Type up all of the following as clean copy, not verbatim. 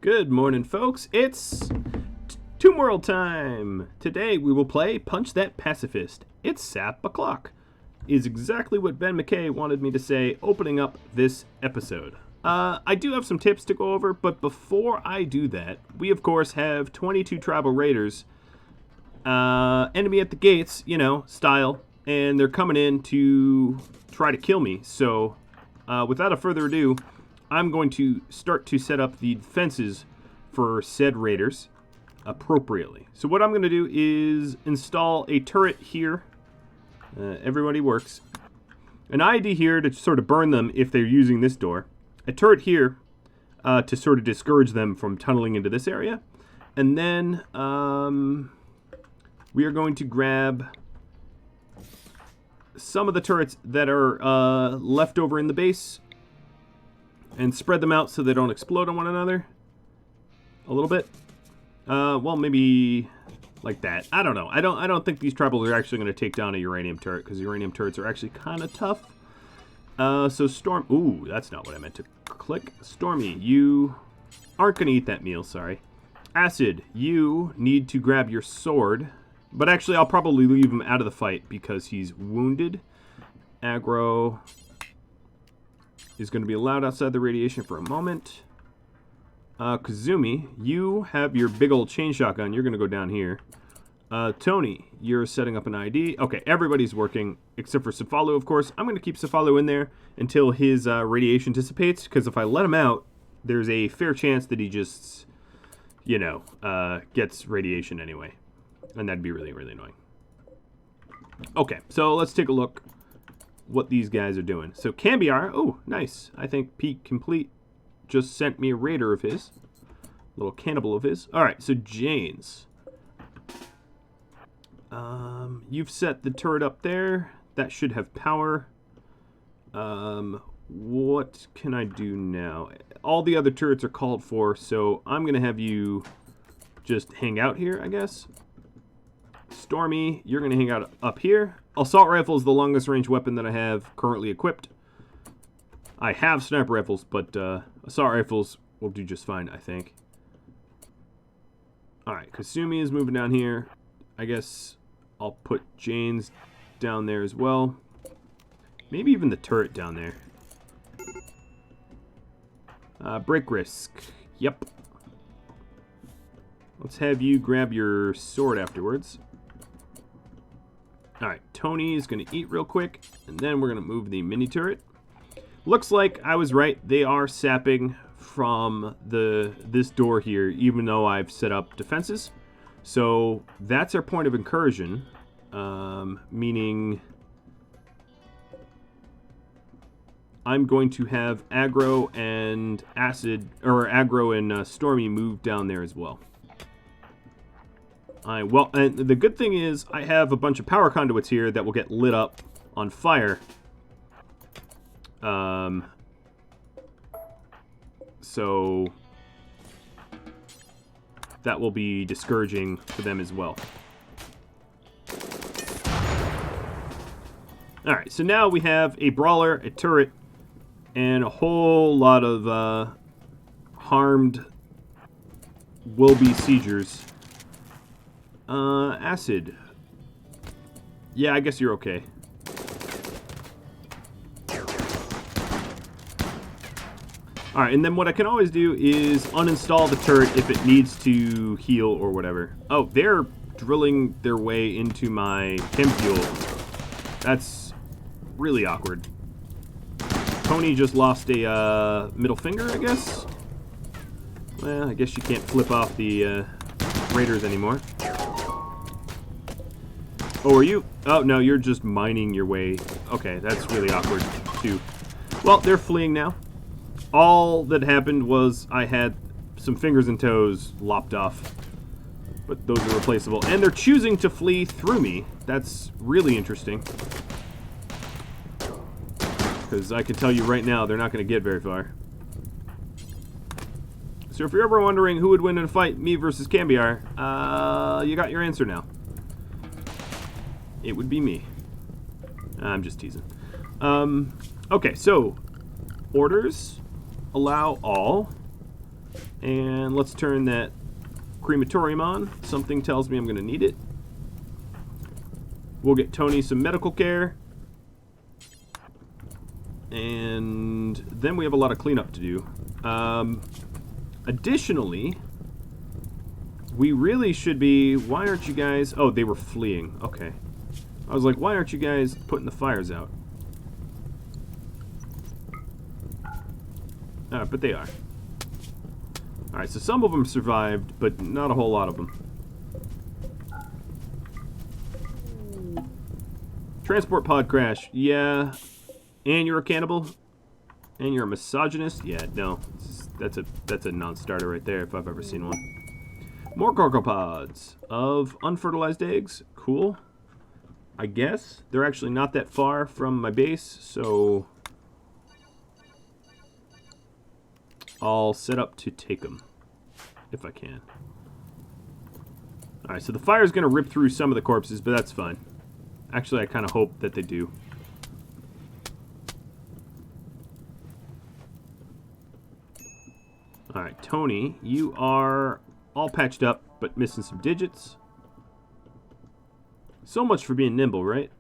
Good morning, folks. It's RimWorld time. Today we will play Punch That Pacifist. It's sap o'clock. Is exactly what Ben McKay wanted me to say opening up this episode. I do have some tips to go over, but before I do that, we of course have 22 tribal raiders. Enemy at the gates, you know, style, and they're coming in to try to kill me. So, without a further ado, I'm going to start to set up the defenses for said raiders appropriately. So what I'm going to do is install a turret here. Everybody works. An ID here to sort of burn them if they're using this door. A turret here to sort of discourage them from tunneling into this area. And then we are going to grab some of the turrets that are left over in the base and spread them out so they don't explode on one another a little bit. Well, maybe like that. I don't know. I don't think these tribals are actually going to take down a uranium turret, because uranium turrets are actually kind of tough. So Storm... Ooh, that's not what I meant to click. Stormy, you aren't going to eat that meal, sorry. Acid, you need to grab your sword. But actually, I'll probably leave him out of the fight because he's wounded. Aggro is going to be allowed outside the radiation for a moment. Kazumi, you have your big old chain shotgun. You're going to go down here. Tony, you're setting up an ID. Okay, everybody's working except for Cefalu, of course. I'm going to keep Cefalu in there until his radiation dissipates, because if I let him out, there's a fair chance that he just, you know, gets radiation anyway. And that'd be really, really annoying. Okay, so let's take a look what these guys are doing. So Cambiar, oh, nice. I think Pete Complete just sent me a raider of his. Little cannibal of his. Alright, so Janes. You've set the turret up there. That should have power. What can I do now? All the other turrets are called for, so I'm going to have you just hang out here, I guess. Stormy, you're going to hang out up here. Assault rifle is the longest range weapon that I have currently equipped. I have sniper rifles, but assault rifles will do just fine, I think. Alright, Kasumi is moving down here. I guess I'll put Jane's down there as well. Maybe even the turret down there. Break risk. Yep. Let's have you grab your sword afterwards. Alright, Tony is going to eat real quick, and then we're going to move the mini turret. Looks like I was right. They are sapping from this door here, even though I've set up defenses. So that's our point of incursion, meaning I'm going to have Aggro and Acid, or Aggro and Stormy move down there as well. Well, and the good thing is I have a bunch of power conduits here that will get lit up on fire. So that will be discouraging for them as well. Alright, so now we have a brawler, a turret, and a whole lot of harmed will-be siegers. Acid. Yeah, I guess you're okay. Alright, and then what I can always do is uninstall the turret if it needs to heal or whatever. Oh, they're drilling their way into my chem fuel. That's really awkward. Tony just lost a middle finger, I guess? Well, I guess you can't flip off the raiders anymore. Oh, are you? Oh, no, you're just mining your way. Okay, that's really awkward, too. Well, they're fleeing now. All that happened was I had some fingers and toes lopped off. But those are replaceable. And they're choosing to flee through me. That's really interesting. Because I can tell you right now, they're not going to get very far. So if you're ever wondering who would win in a fight, me versus Cambiar, you got your answer now. It would be me. I'm just teasing. Okay, so orders allow all. And let's turn that crematorium on. Something tells me I'm going to need it. We'll get Tony some medical care. And then we have a lot of cleanup to do. Additionally, we really should be... Why aren't you guys... Oh, they were fleeing. Okay. I was like, why aren't you guys putting the fires out? But they are. Alright, so some of them survived, but not a whole lot of them. Transport pod crash. Yeah. And you're a cannibal? And you're a misogynist? Yeah, no. That's a non-starter right there if I've ever seen one. More cargo pods of unfertilized eggs. Cool. I guess. They're actually not that far from my base, so I'll set up to take them if I can. Alright, so the fire's going to rip through some of the corpses, but that's fine. Actually, I kind of hope that they do. Alright, Tony, you are all patched up, but missing some digits. So much for being nimble, right?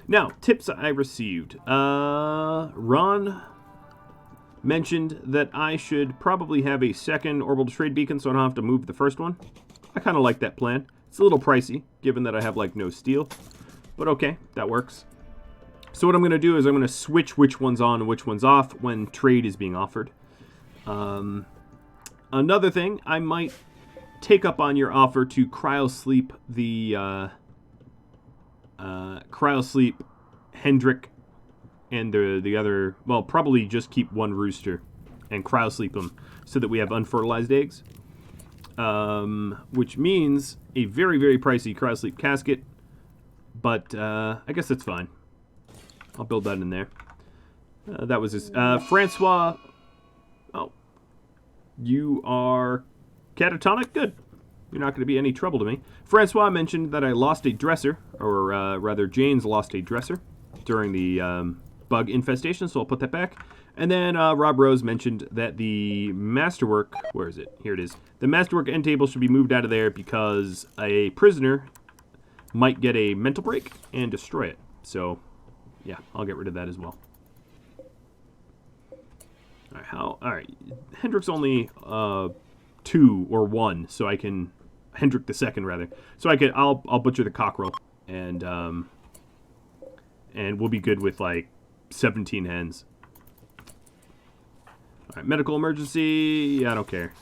Now, tips I received. Ron mentioned that I should probably have a second orbital trade beacon so I don't have to move the first one. I kind of like that plan. It's a little pricey, given that I have, like, no steel. But okay, that works. So what I'm going to do is I'm going to switch which one's on and which one's off when trade is being offered. Another thing, I might take up on your offer to cryosleep the cryosleep Hendrik and the other, well, probably just keep one rooster and cryosleep them so that we have unfertilized eggs. Which means a very, very pricey cryosleep casket, but I guess that's fine. I'll build that in there. That was his, Francois. Oh, you are catatonic? Good. You're not going to be any trouble to me. Francois mentioned that I lost a dresser, or rather Jane's lost a dresser during the bug infestation, so I'll put that back. And then Rob Rose mentioned that the masterwork, where is it? Here it is. The masterwork end table should be moved out of there because a prisoner might get a mental break and destroy it. So, yeah, I'll get rid of that as well. All right, Hendrik's only 2 or 1, so I can Hendrik the second rather. So I'll butcher the cockerel and we'll be good with like 17 hens. All right, medical emergency. Yeah, I don't care.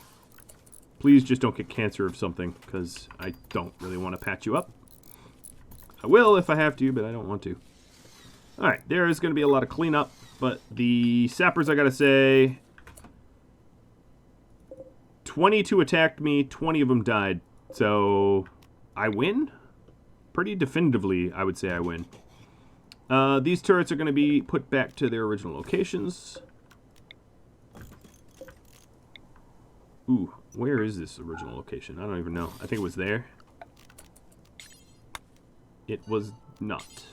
Please just don't get cancer of something because I don't really want to patch you up. I will if I have to, but I don't want to. All right, there is going to be a lot of cleanup. But the sappers, I gotta say, 22 attacked me, 20 of them died. So, I win? Pretty definitively, I would say I win. These turrets are going to be put back to their original locations. Ooh, where is this original location? I don't even know. I think it was there. It was not.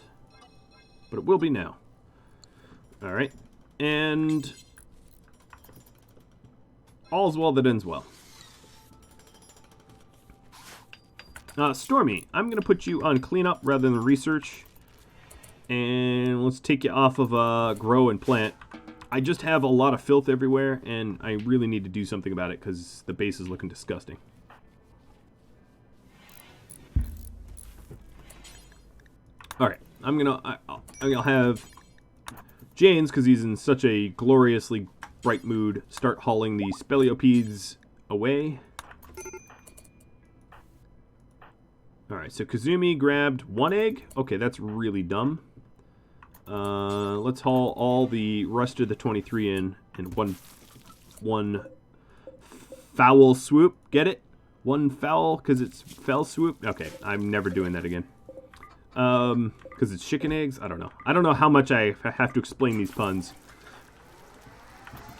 But it will be now. Alright, and all's well that ends well. Stormy, I'm going to put you on cleanup rather than research. And let's take you off of grow and plant. I just have a lot of filth everywhere, and I really need to do something about it because the base is looking disgusting. Alright, I'll have Jane's, because he's in such a gloriously bright mood, start hauling the speleopedes away. Alright, so Kazumi grabbed 1 egg. Okay, that's really dumb. Let's haul all the rest of the 23 in one foul swoop. Get it? One foul, because it's fell swoop? Okay, I'm never doing that again. Because it's chicken eggs? I don't know. I don't know how much I have to explain these puns.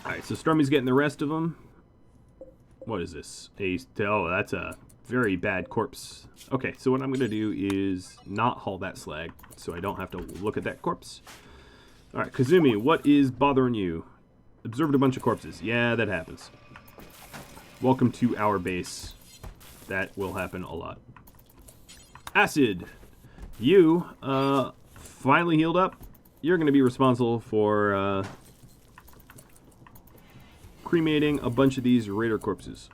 Alright, so Stormy's getting the rest of them. What is this? Oh, that's a very bad corpse. Okay, so what I'm going to do is not haul that slag, so I don't have to look at that corpse. Alright, Kazumi, what is bothering you? Observed a bunch of corpses. Yeah, that happens. Welcome to our base. That will happen a lot. Acid. You, finally healed up. You're going to be responsible for, cremating a bunch of these raider corpses.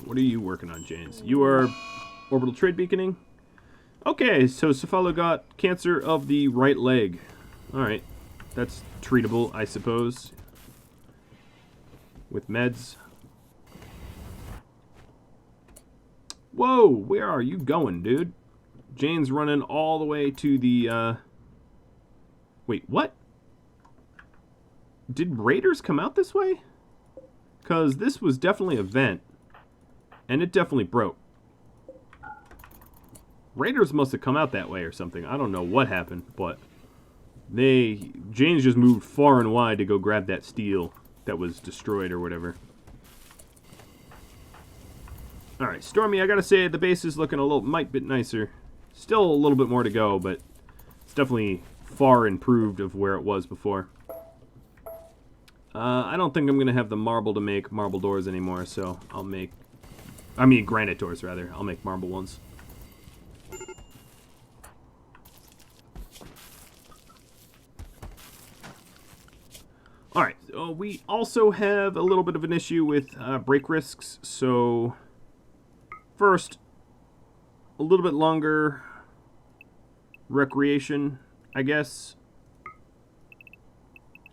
What are you working on, James? You are orbital trade beaconing? Okay, so Cephalo got cancer of the right leg. Alright, that's treatable, I suppose. With meds. Whoa, where are you going, dude? Jane's running all the way to the, Wait, what? Did raiders come out this way? Because this was definitely a vent. And it definitely broke. Raiders must have come out that way or something. I don't know what happened, but... Jane's just moved far and wide to go grab that steel that was destroyed or whatever. Alright, Stormy, I gotta say, the base is looking a little, might bit nicer. Still a little bit more to go, but it's definitely far improved of where it was before. I don't think I'm gonna have the marble to make marble doors anymore, so I'll make... I mean, granite doors, rather. I'll make marble ones. Alright, so we also have a little bit of an issue with break risks, so... First, a little bit longer recreation, I guess.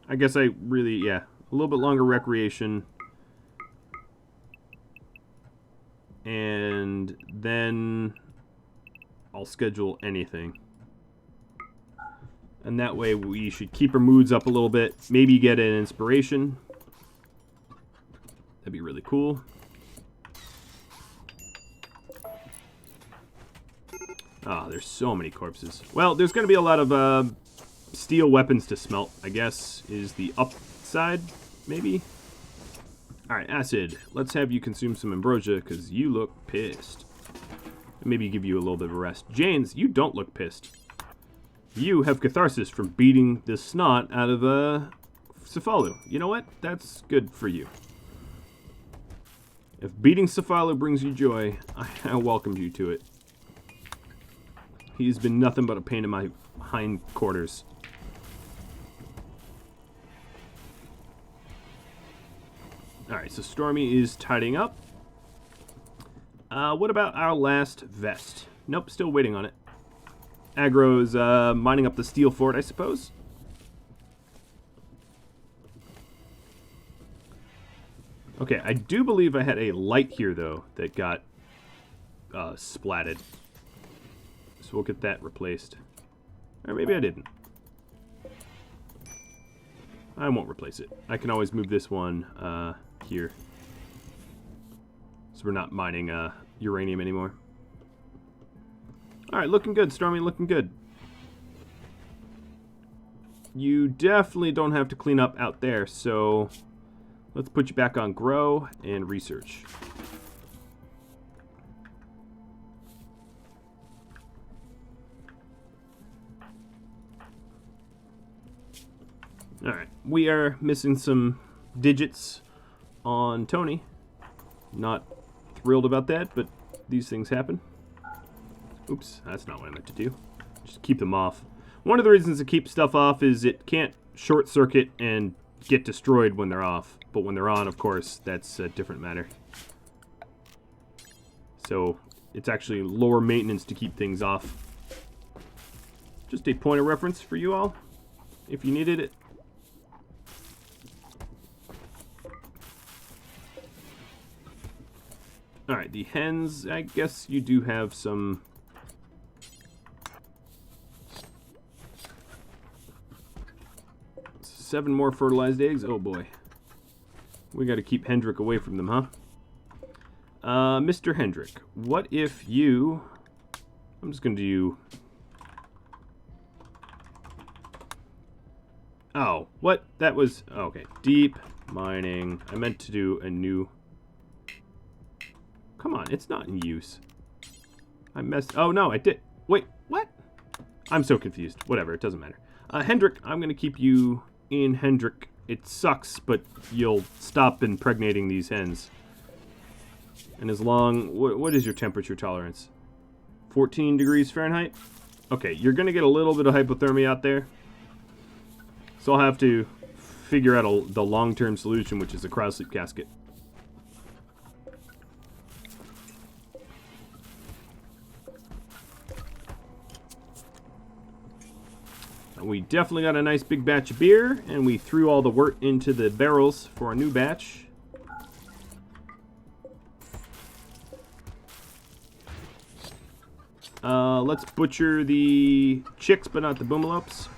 A little bit longer recreation. And then I'll schedule anything. And that way we should keep our moods up a little bit. Maybe get an inspiration. That'd be really cool. Ah, there's so many corpses. Well, there's going to be a lot of steel weapons to smelt, I guess, is the upside, maybe? Alright, Acid. Let's have you consume some ambrosia, because you look pissed. Maybe give you a little bit of a rest. Janes, you don't look pissed. You have catharsis from beating the snot out of Cephalo. You know what? That's good for you. If beating Cephalo brings you joy, I welcome you to it. He's been nothing but a pain in my hindquarters. Alright, so Stormy is tidying up. What about our last vest? Nope, still waiting on it. Aggro's mining up the steel fort, I suppose. Okay, I do believe I had a light here, though, that got splatted. So we'll get that replaced. Or maybe I didn't. I won't replace it. I can always move this one here. So we're not mining uranium anymore. Alright, looking good, Stormy, looking good. You definitely don't have to clean up out there, so let's put you back on grow and research. Alright, we are missing some digits on Tony. Not thrilled about that, but these things happen. Oops, that's not what I meant to do. Just keep them off. One of the reasons to keep stuff off is it can't short circuit and get destroyed when they're off. But when they're on, of course, that's a different matter. So it's actually lower maintenance to keep things off. Just a point of reference for you all, if you needed it. Alright, the hens, I guess you do have some... Seven more fertilized eggs? Oh boy. We gotta keep Hendrik away from them, huh? Mr. Hendrik, what if you... I'm just gonna do... Oh, what? That was... Okay, deep mining. I meant to do a new... Come on, it's not in use. I messed... Oh, no, I did... Wait, what? I'm so confused. Whatever, it doesn't matter. Hendrik, I'm gonna keep you in Hendrik it sucks, but you'll stop impregnating these hens. And as long... What is your temperature tolerance? 14 degrees Fahrenheit? Okay, you're going to get a little bit of hypothermia out there. So I'll have to figure out the long-term solution, which is a cryosleep casket. We definitely got a nice big batch of beer, and we threw all the wort into the barrels for a new batch. Let's butcher the chicks, but not the boomalopes.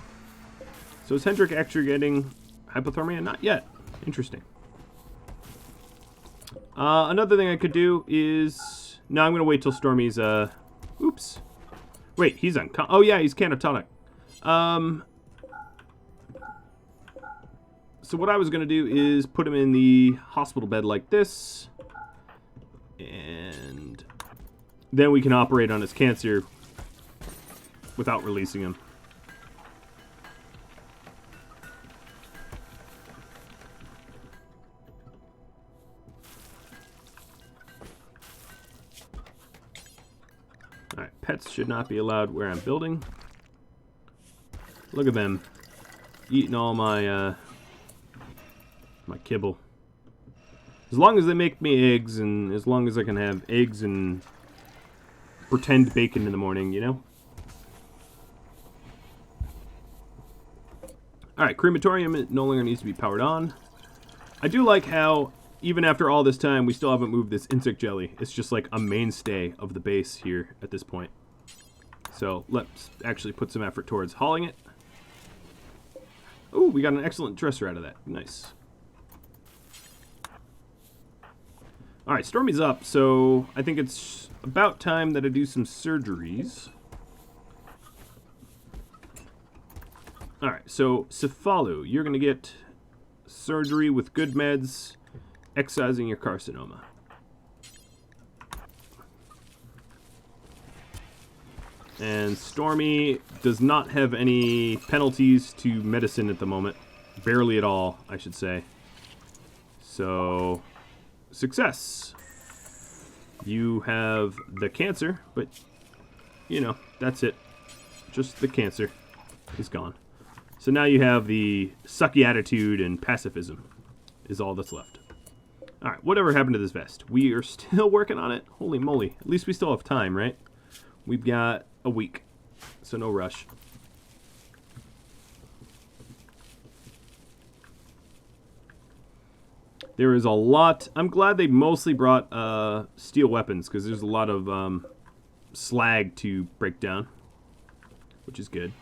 So is Hendrik actually getting hypothermia? Not yet. Interesting. Another thing I could do is... No, I'm going to wait till Stormy's... Oops. Wait, he's on... Oh, yeah, he's catatonic. So what I was going to do is put him in the hospital bed like this. And then we can operate on his cancer without releasing him. Alright, pets should not be allowed where I'm building. Look at them eating all my my kibble. As long as they make me eggs, and as long as I can have eggs and pretend bacon in the morning, you know? Alright, crematorium no longer needs to be powered on. I do like how, even after all this time, we still haven't moved this insect jelly. It's just like a mainstay of the base here at this point. So let's actually put some effort towards hauling it. Ooh, we got an excellent dresser out of that. Nice. Alright, Stormy's up, so I think it's about time that I do some surgeries. Alright, so Cefalu, you're going to get surgery with good meds, excising your carcinoma. And Stormy does not have any penalties to medicine at the moment. Barely at all, I should say. So, success. You have the cancer, but, you know, that's it. Just the cancer is gone. So now you have the sucky attitude and pacifism is all that's left. Alright, whatever happened to this vest? We are still working on it? Holy moly. At least we still have time, right? We've got a week, so no rush. There is a lot. I'm glad they mostly brought steel weapons, because there's a lot of slag to break down, which is good.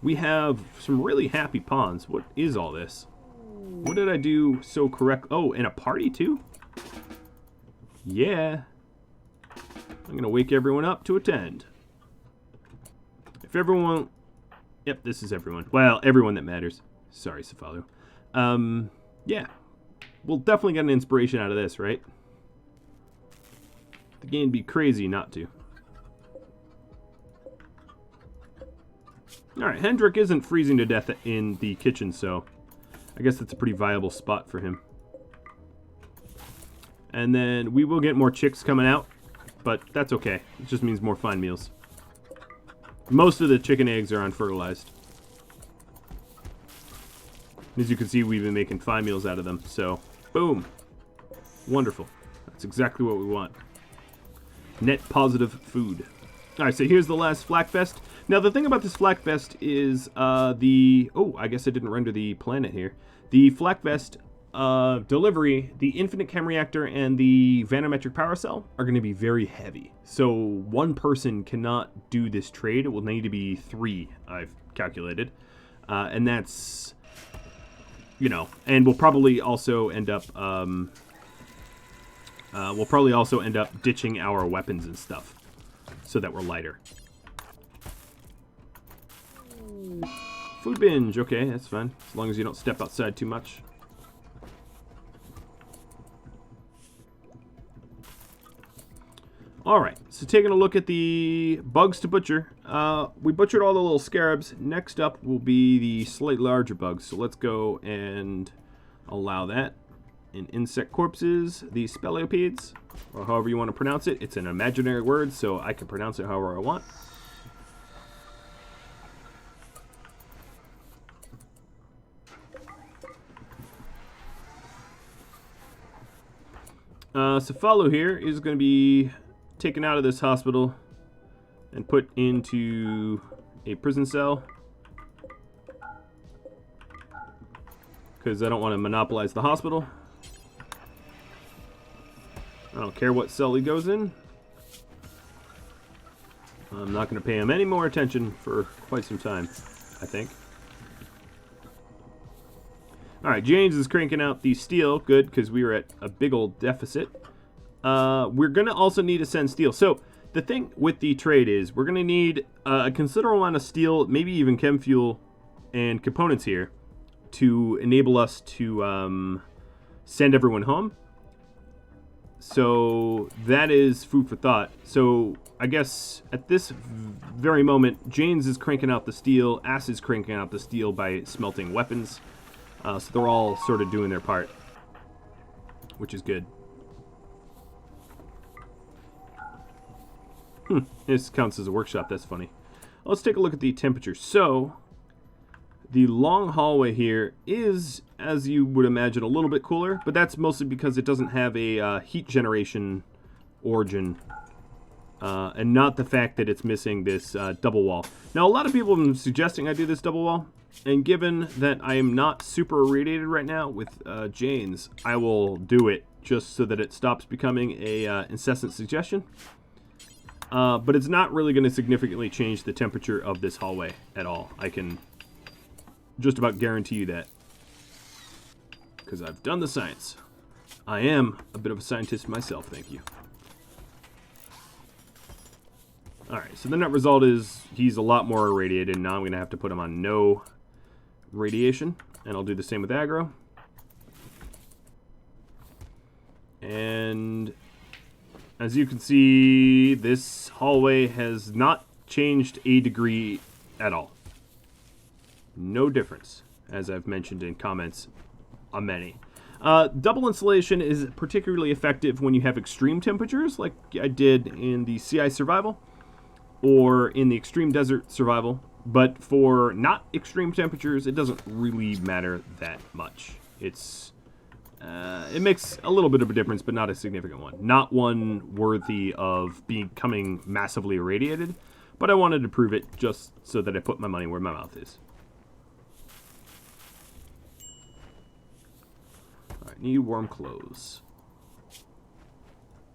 We have some really happy pawns. What is all this? What did I do so correct? Oh, and a party too? Yeah. I'm going to wake everyone up to attend. If everyone... Yep, this is everyone. Well, everyone that matters. Sorry, Cefalu. Yeah. We'll definitely get an inspiration out of this, right? The game would be crazy not to. Alright, Hendrik isn't freezing to death in the kitchen, so I guess that's a pretty viable spot for him. And then we will get more chicks coming out, but that's okay. It just means more fine meals. Most of the chicken eggs are unfertilized. As you can see, we've been making fine meals out of them, so boom. Wonderful. That's exactly what we want. Net positive food. Alright, so here's the last flak vest. Now, the thing about this flak vest is the... Oh, I guess I didn't render the planet here. The flak vest delivery, the infinite chem reactor and the vanometric power cell are going to be very heavy. So one person cannot do this trade. It will need to be 3, I've calculated. And that's, you know, and we'll probably also end up... ditching our weapons and stuff so that we're lighter. Food binge, okay, that's fine. As long as you don't step outside too much. Alright, so taking a look at the bugs to butcher. We butchered all the little scarabs. Next up will be the slightly larger bugs. So let's go and allow that. In insect corpses, the speleopedes, or however you want to pronounce it. It's an imaginary word, so I can pronounce it however I want. Cephalo here is going to be taken out of this hospital and put into a prison cell because I don't want to monopolize the hospital. I don't care what cell he goes in. I'm not going to pay him any more attention for quite some time, I think. Alright, James is cranking out the steel. Good, because we were at a big old deficit. We're going to also need to send steel. So, the thing with the trade is we're going to need a considerable amount of steel, maybe even chem fuel and components here to enable us to send everyone home. So, that is food for thought. So, I guess at this very moment, James is cranking out the steel, Ass is cranking out the steel by smelting weapons. So they're all sort of doing their part, which is good. This counts as a workshop. That's funny. Let's take a look at the temperature. So, the long hallway here is, as you would imagine, a little bit cooler, but that's mostly because it doesn't have a heat generation origin, and not the fact that it's missing this double wall. Now, a lot of people have been suggesting I do this double wall. And given that I am not super irradiated right now with Jane's, I will do it just so that it stops becoming a incessant suggestion. But it's not really going to significantly change the temperature of this hallway at all. I can just about guarantee you that. Because I've done the science. I am a bit of a scientist myself, thank you. Alright, so the net result is he's a lot more irradiated, and now I'm going to have to put him on no radiation, and I'll do the same with aggro. And as you can see, this hallway has not changed a degree at all. No difference, as I've mentioned in comments on many. Double insulation is particularly effective when you have extreme temperatures, like I did in the CI survival or in the extreme desert survival. But for not extreme temperatures, it doesn't really matter that much. It makes a little bit of a difference, but not a significant one. Not one worthy of becoming massively irradiated, but I wanted to prove it just so that I put my money where my mouth is. Alright, need warm clothes.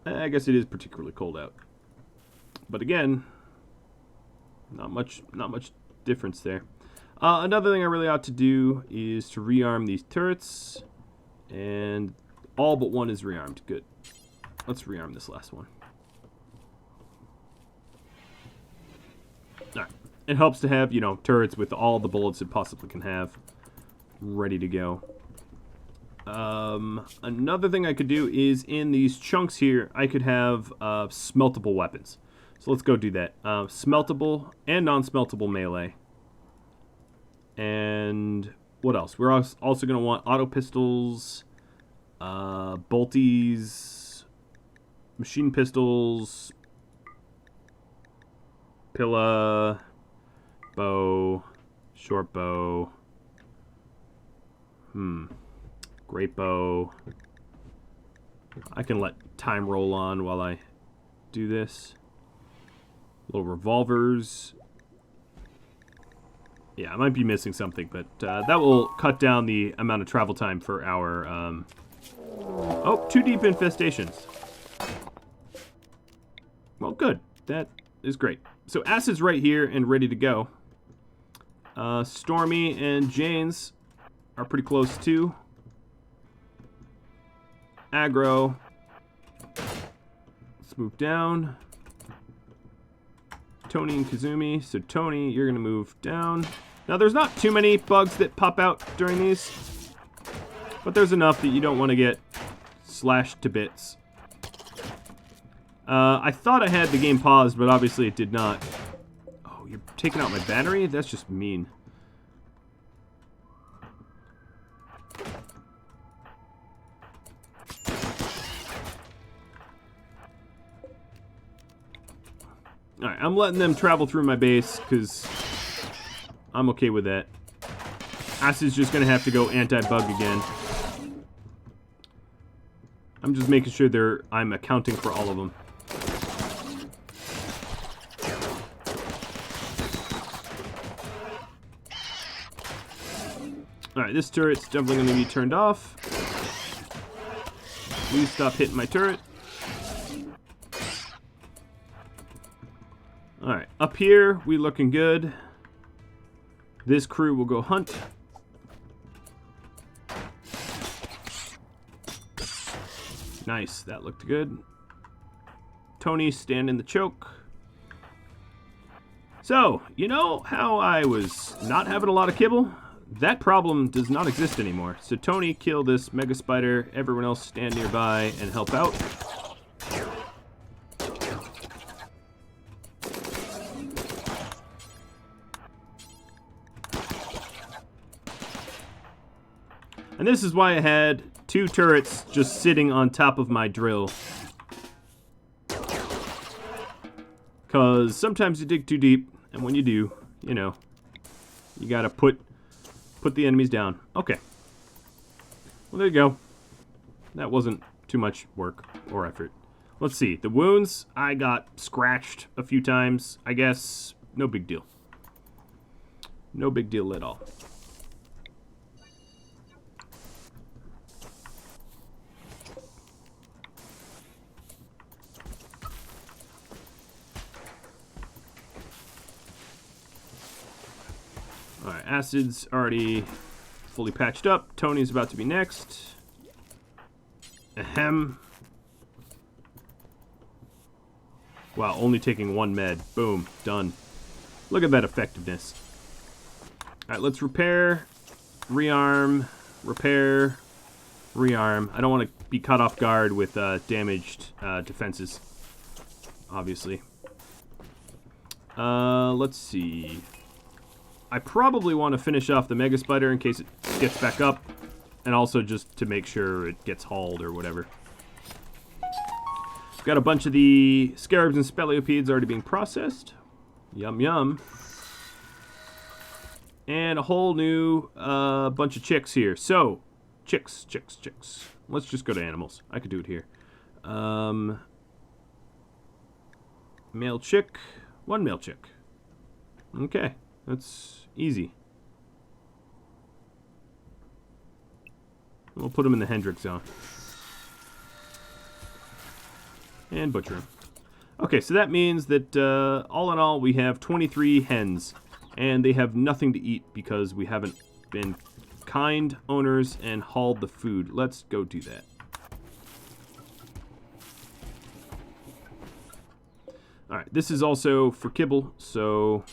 I guess it is particularly cold out. But again, not much difference there. Another thing I really ought to do is to rearm these turrets, and all but one is rearmed. Good. Let's rearm this last one. Alright. It helps to have, you know, turrets with all the bullets it possibly can have ready to go. Another thing I could do is in these chunks here, I could have smeltable weapons. So let's go do that. Smeltable and non-smeltable melee. And what else? We're also going to want auto pistols, bolties, machine pistols, pilla, bow, short bow, great bow. I can let time roll on while I do this. Little revolvers. Yeah, I might be missing something, but that will cut down the amount of travel time for our... Oh, 2 deep infestations. Well, good. That is great. So Acid's right here and ready to go. Stormy and Jane's are pretty close too. Aggro. Let's move down. Tony and Kazumi. So Tony, you're going to move down. Now, there's not too many bugs that pop out during these, but there's enough that you don't want to get slashed to bits. I thought I had the game paused, but obviously it did not. Oh, you're taking out my battery? That's just mean. Alright, I'm letting them travel through my base, because I'm okay with that. Acid's just going to have to go anti-bug again. I'm just making sure I'm accounting for all of them. Alright, this turret's definitely going to be turned off. Please stop hitting my turret. Alright, up here, we looking good. This crew will go hunt. Nice, that looked good. Tony stand in the choke. So, you know how I was not having a lot of kibble? That problem does not exist anymore. So Tony, kill this mega spider. Everyone else stand nearby and help out. And this is why I had 2 turrets just sitting on top of my drill. Because sometimes you dig too deep, and when you do, you know, you gotta put the enemies down. Okay. Well, there you go. That wasn't too much work or effort. Let's see. The wounds, I got scratched a few times. I guess no big deal. No big deal at all. Alright, Acid's already fully patched up. Tony's about to be next. Ahem. Wow, only taking 1 med. Boom, done. Look at that effectiveness. Alright, let's repair, rearm, repair, rearm. I don't want to be caught off guard with damaged defenses, obviously. Let's see. I probably want to finish off the Mega Spider in case it gets back up, and also just to make sure it gets hauled or whatever. Got a bunch of the Scarabs and Speleopedes already being processed. Yum yum. And a whole new bunch of chicks here. So, chicks. Let's just go to animals. I could do it here. Male chick. 1 male chick. Okay, that's easy. We'll put them in the Hendrick zone. And butcher him. Okay, so that means that all in all we have 23 hens. And they have nothing to eat because we haven't been kind owners and hauled the food. Let's go do that. Alright, this is also for kibble, so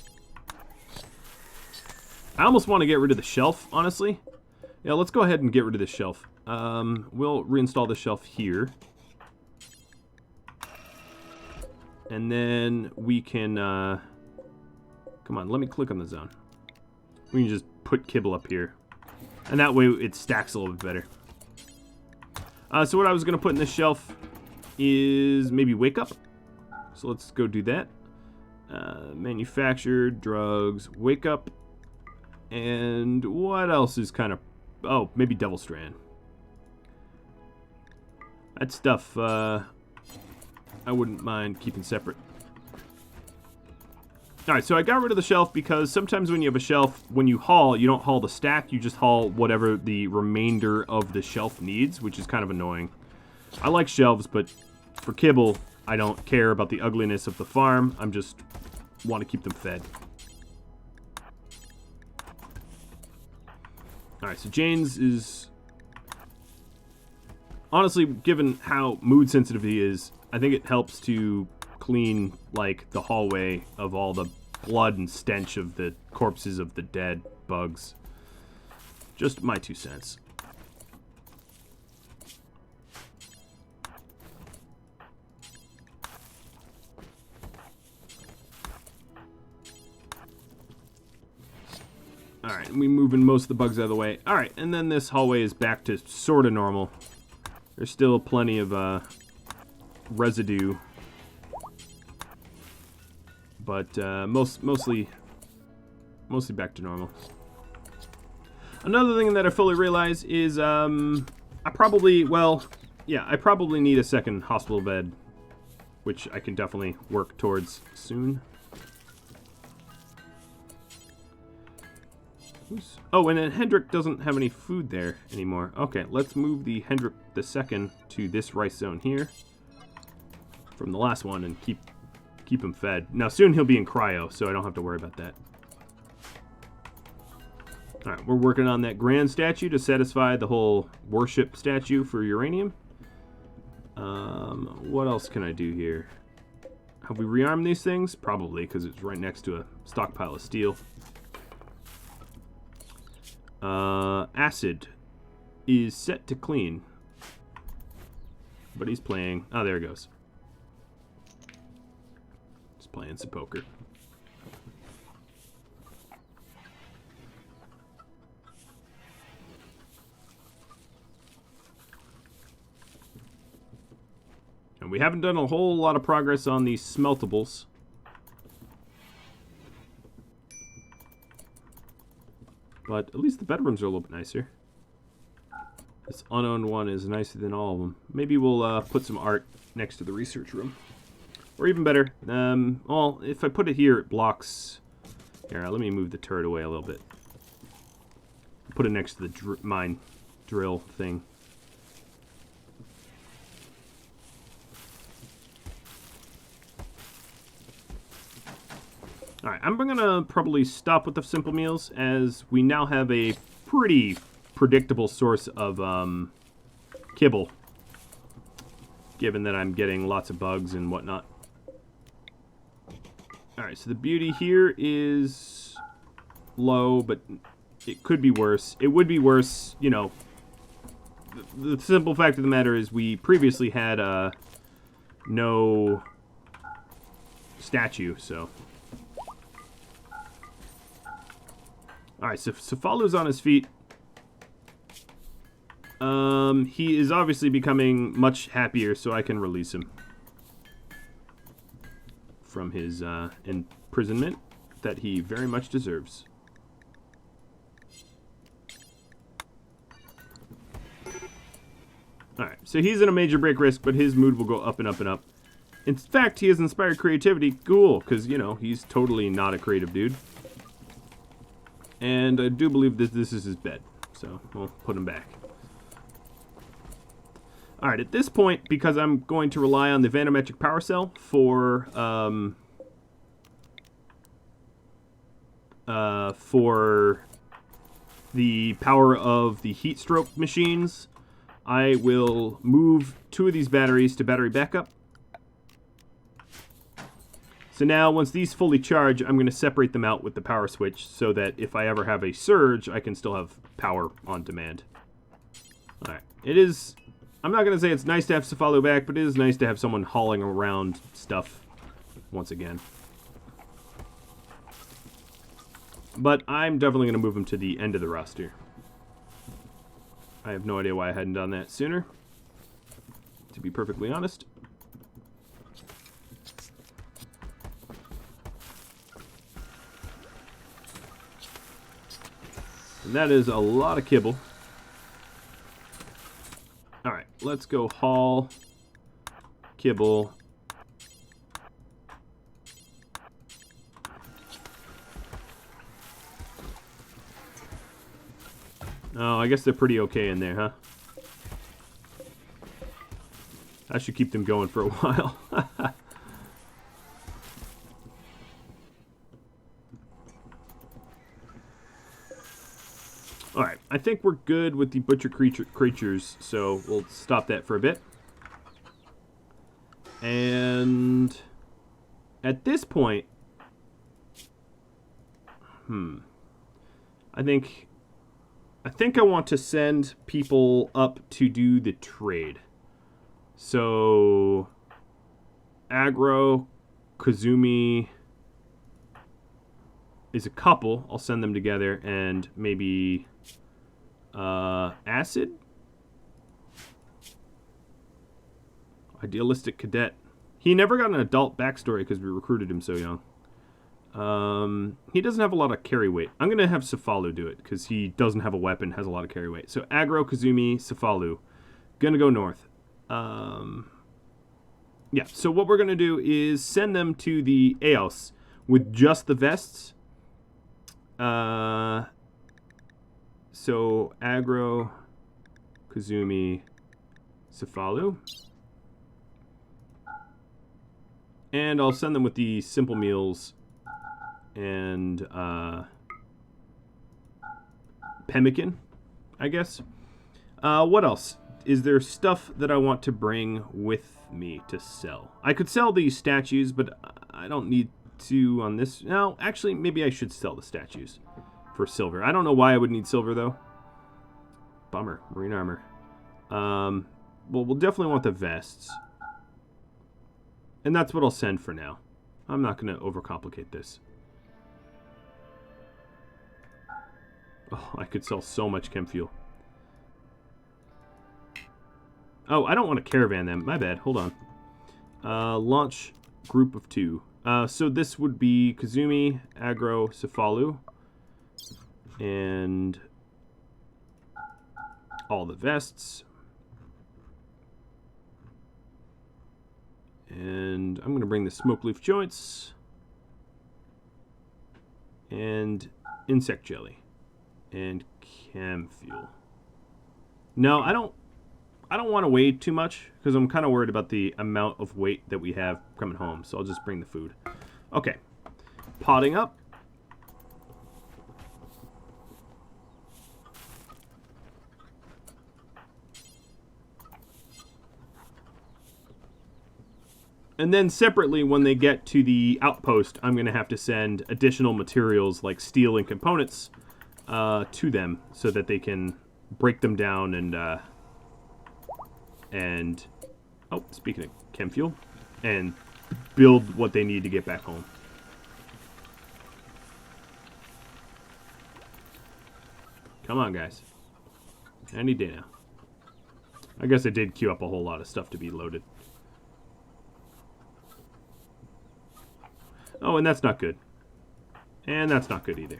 I almost want to get rid of the shelf, honestly. Yeah, let's go ahead and get rid of this shelf. We'll reinstall the shelf here. And then we can, come on, let me click on the zone. We can just put kibble up here. And that way it stacks a little bit better. So what I was going to put in this shelf is maybe wake up. So let's go do that. Manufactured, drugs, wake up. And what else is kind of... Oh, maybe Devil Strand. That stuff, I wouldn't mind keeping separate. Alright, so I got rid of the shelf because sometimes when you have a shelf, when you haul, you don't haul the stack, you just haul whatever the remainder of the shelf needs, which is kind of annoying. I like shelves, but for kibble, I don't care about the ugliness of the farm. I'm just want to keep them fed. Alright, so Jane's is... Honestly, given how mood sensitive he is, I think it helps to clean, like, the hallway of all the blood and stench of the corpses of the dead bugs. Just my 2 cents. Alright, we moving most of the bugs out of the way. Alright, and then this hallway is back to sort of normal. There's still plenty of residue. But mostly back to normal. Another thing that I fully realize is I probably need a second hospital bed, which I can definitely work towards soon. Oh, and then Hendrik doesn't have any food there anymore. Okay, let's move the Hendrik the second to this rice zone here from the last one and keep him fed. Now soon he'll be in cryo, so I don't have to worry about that. Alright, we're working on that grand statue to satisfy the whole worship statue for uranium. What else can I do here? Have we rearmed these things? Probably, because it's right next to a stockpile of steel. Acid is set to clean. But he's playing... Oh, there he goes. He's playing some poker. And we haven't done a whole lot of progress on these smeltables. But at least the bedrooms are a little bit nicer. This unowned one is nicer than all of them. Maybe we'll put some art next to the research room. Or even better, well, if I put it here, it blocks... Here, let me move the turret away a little bit. Put it next to the mine drill thing. Alright, I'm going to probably stop with the simple meals, as we now have a pretty predictable source of kibble, given that I'm getting lots of bugs and whatnot. Alright, so the beauty here is low, but it could be worse. It would be worse, you know. The simple fact of the matter is we previously had no statue, so... Alright, so Cefalu's on his feet. He is obviously becoming much happier, so I can release him from his imprisonment that he very much deserves. Alright, so he's in a major break risk, but his mood will go up and up and up. In fact, he has inspired creativity. Cool, because, you know, he's totally not a creative dude. And I do believe that this is his bed, so we'll put him back. Alright, at this point, because I'm going to rely on the Vandometric power cell for the power of the heat stroke machines, I will move 2 of these batteries to battery backup. So now, once these fully charge, I'm going to separate them out with the power switch so that if I ever have a surge, I can still have power on demand. Alright, it is... I'm not going to say it's nice to have Cefalu back, but it is nice to have someone hauling around stuff once again. But I'm definitely going to move him to the end of the roster. I have no idea why I hadn't done that sooner, to be perfectly honest. And that is a lot of kibble. Alright, let's go haul kibble. Oh, I guess they're pretty okay in there, huh? I should keep them going for a while. Alright, I think we're good with the butcher creatures, so we'll stop that for a bit. And at this point, I think I want to send people up to do the trade. So Agro, Kazumi, is a couple. I'll send them together, and maybe Acid? Idealistic Cadet. He never got an adult backstory because we recruited him so young. He doesn't have a lot of carry weight. I'm going to have Cefalu do it because he doesn't have a weapon, has a lot of carry weight. So Aggro, Kazumi, Cefalu. Going to go north. Yeah, so what we're going to do is send them to the Eos with just the vests. So Aggro, Kazumi, Cefalu. And I'll send them with the simple meals and pemmican, I guess. What else? Is there stuff that I want to bring with me to sell? I could sell these statues, but I don't need to on this. No, actually, maybe I should sell the statues for silver. I don't know why I would need silver, though. Bummer. Marine armor. Well, we'll definitely want the vests. And that's what I'll send for now. I'm not going to overcomplicate this. Oh, I could sell so much chem fuel. Oh, I don't want to caravan them. My bad. Hold on. Launch group of 2. So this would be Kazumi, Aggro, Cefalu. And all the vests. And I'm going to bring the smoke leaf joints. And insect jelly. And chem fuel. No, I don't want to weigh too much because I'm kind of worried about the amount of weight that we have coming home. So I'll just bring the food. Okay. Potting up. And then separately, when they get to the outpost, I'm going to have to send additional materials like steel and components to them so that they can break them down and oh, speaking of chem fuel, and build what they need to get back home. Come on, guys. Any day now. I guess I did queue up a whole lot of stuff to be loaded. Oh, and that's not good. And that's not good either.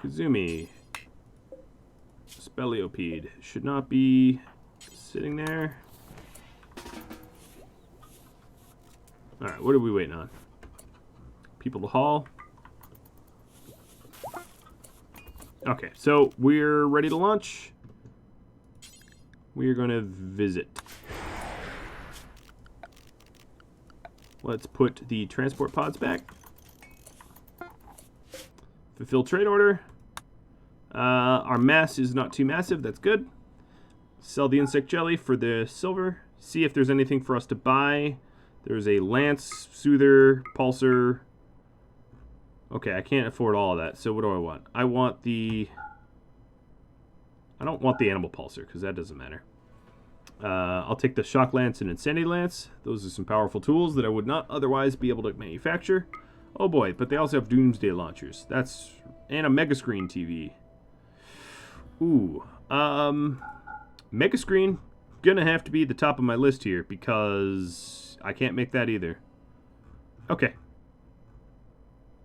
Kazumi. Speleopede. Should not be sitting there. Alright, what are we waiting on? People to haul. Okay, so we're ready to launch. We're going to visit. Let's put the transport pods back. Fulfill trade order. Our mass is not too massive. That's good. Sell the insect jelly for the silver. See if there's anything for us to buy. There's a lance, soother, pulsar. Okay, I can't afford all of that. So what do I want? I want the... I don't want the animal pulsar because that doesn't matter. I'll take the shock lance and insanity lance. Those are some powerful tools that I would not otherwise be able to manufacture. Oh boy, but they also have doomsday launchers. That's... and a mega screen TV. Ooh. Mega screen gonna have to be the top of my list here because I can't make that either. Okay.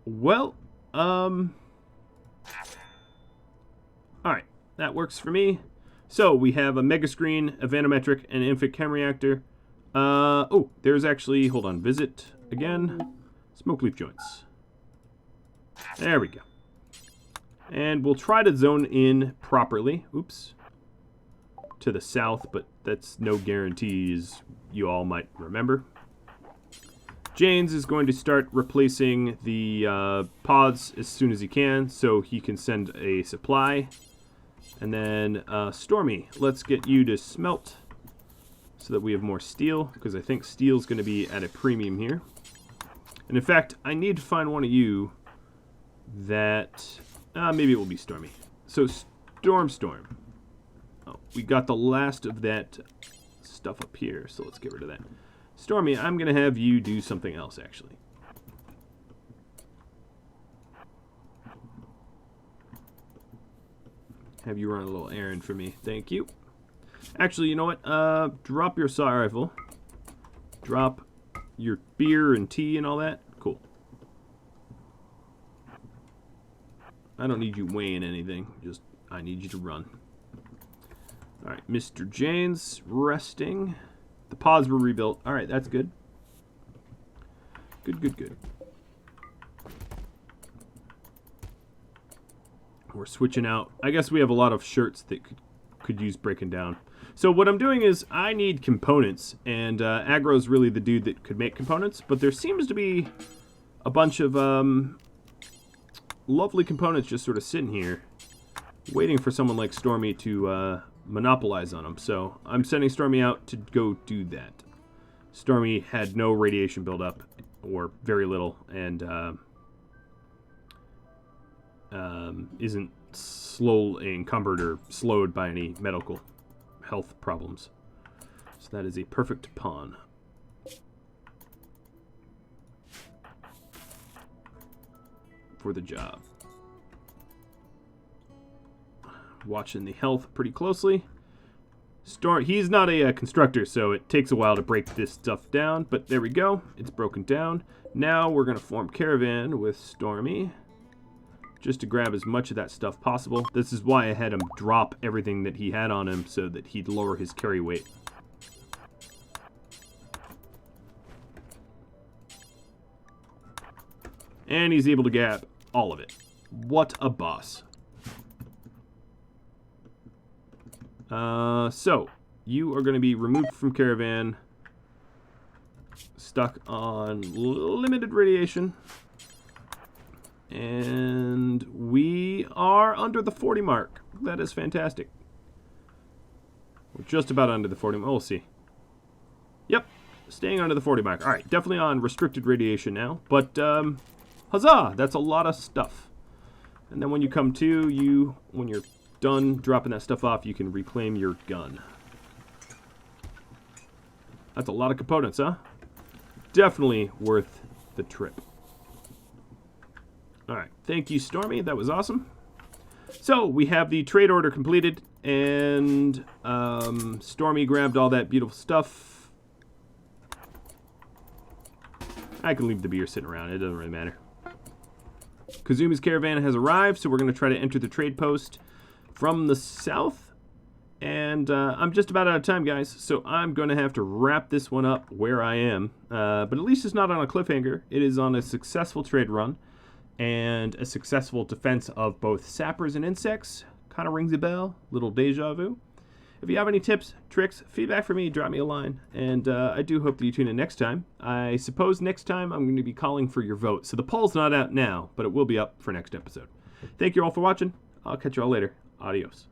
Well, alright, that works for me. So, we have a mega screen, a vanometric, and an infant chem reactor. Oh, there's actually, hold on, visit again. Smoke leaf joints. There we go. And we'll try to zone in properly. Oops. To the south, but that's no guarantees you all might remember. Janes is going to start replacing the pods as soon as he can, so he can send a supply. And then Stormy, let's get you to smelt so that we have more steel, because I think steel's going to be at a premium here. And in fact, I need to find one of you that... maybe it will be Stormy. So Storm. Oh, we got the last of that stuff up here, so let's get rid of that. Stormy, I'm going to have you do something else, actually. have you run a little errand for me. Thank you. Actually, you know what? Drop your assault rifle. Drop your beer and tea and all that. Cool. I don't need you weighing anything. Just, I need you to run. Alright, Mr. Jane's resting. The pods were rebuilt. Alright, that's good. Good, good, good. We're switching out. I guess we have a lot of shirts that could use breaking down. So what I'm doing is I need components, and Aggro's really the dude that could make components, but there seems to be a bunch of lovely components just sort of sitting here, waiting for someone like Stormy to monopolize on them. So I'm sending Stormy out to go do that. Stormy had no radiation buildup, or very little, and isn't slowly encumbered or slowed by any medical health problems. So that is a perfect pawn. For the job. Watching the health pretty closely. He's not a constructor, so it takes a while to break this stuff down, but there we go. It's broken down. Now we're going to form caravan with Stormy, just to grab as much of that stuff possible. This is why I had him drop everything that he had on him so that he'd lower his carry weight. And he's able to grab all of it. What a boss. So, you are going to be removed from caravan, stuck on limited radiation, and we are under the 40 mark. That is fantastic. We're just about under the 40 mark. We'll see. Yep, staying under the 40 mark. All right, definitely on restricted radiation now, but huzzah, that's a lot of stuff. And then when you come to, when you're done dropping that stuff off, you can reclaim your gun. That's a lot of components, huh? Definitely worth the trip. Alright, thank you, Stormy. That was awesome. So, we have the trade order completed, and Stormy grabbed all that beautiful stuff. I can leave the beer sitting around. It doesn't really matter. Kazumi's caravan has arrived, so we're going to try to enter the trade post from the south, and I'm just about out of time, guys, so I'm going to have to wrap this one up where I am, but at least it's not on a cliffhanger. It is on a successful trade run, and a successful defense of both sappers and insects. Kind of rings a bell, little deja vu. If you have any tips, tricks, feedback for me, drop me a line, and I do hope that you tune in next time. I suppose next time I'm going to be calling for your vote, so the poll's not out now, but it will be up for next episode. Thank you all for watching. I'll catch you all later. Adios.